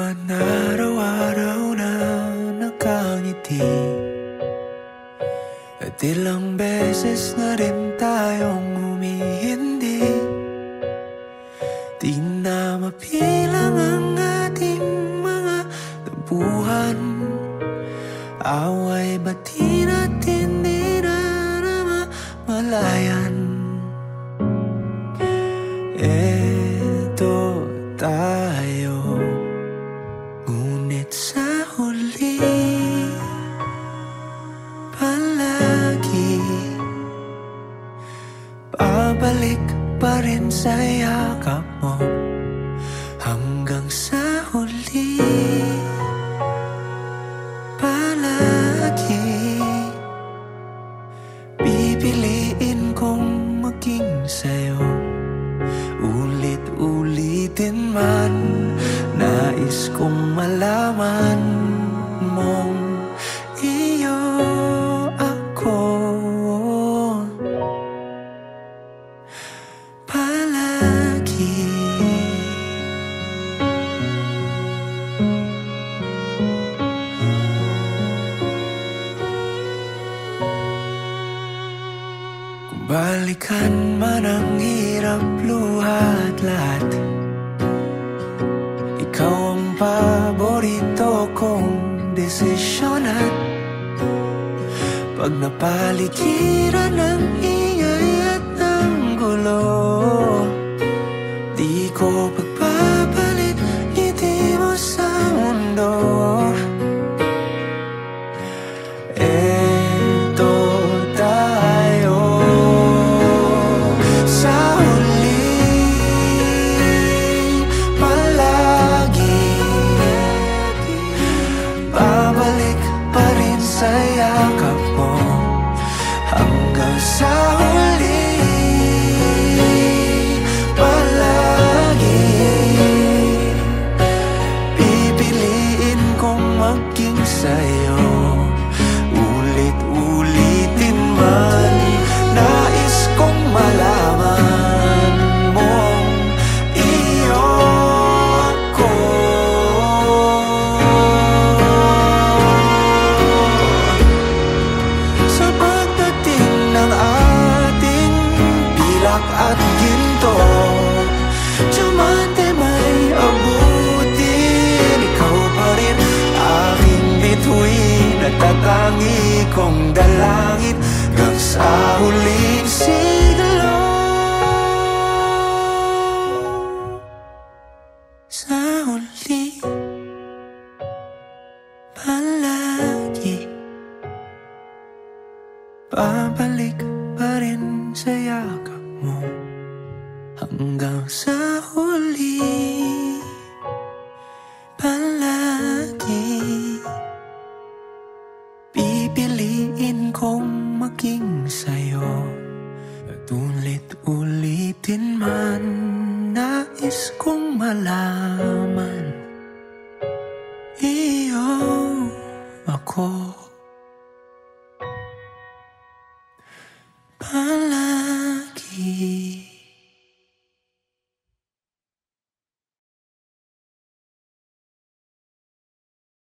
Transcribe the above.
naman araw-araw na nakangiti, at ilang beses na rin tayong humihindi. Di na mapilang ang ating mga tabuhan, away bati natin di na malayan. Eto tayo, ngunit sa huli palagi babalik pa rin sa yakap mo. Hanggang sa huli palagi pipiliin kong maging sa'yo. Ulit-ulitin man, nais kong malaman mong iyo ako palagi. Kung balikan man ang hirap, luhat lahat, ikaw ang paborito kong desisyon. At pag napaligiran ng ingay at ng gulo, di ko pagpapalit ngiti mo sa mundo. Eto tayo, sa huli palagi babalik pa rin sa yakap mo. Hanggang sa huli palagi pipiliin kong maging sa'yo. Ulit-ulitin man, nais kong malaman mong iyo ako. Sa pagdating ng ating pilak at ginto, diamante may abutin, ikaw pa rin aking bituin at tatangi kong dalangin hanggang sa huling siglo. Sa huli palagi babalik pa rin sa yakap mo. Hanggang sa huli palagi pipiliin kong maging sa'yo. At ulit-ulitin man, nais kong malaman iyo ako.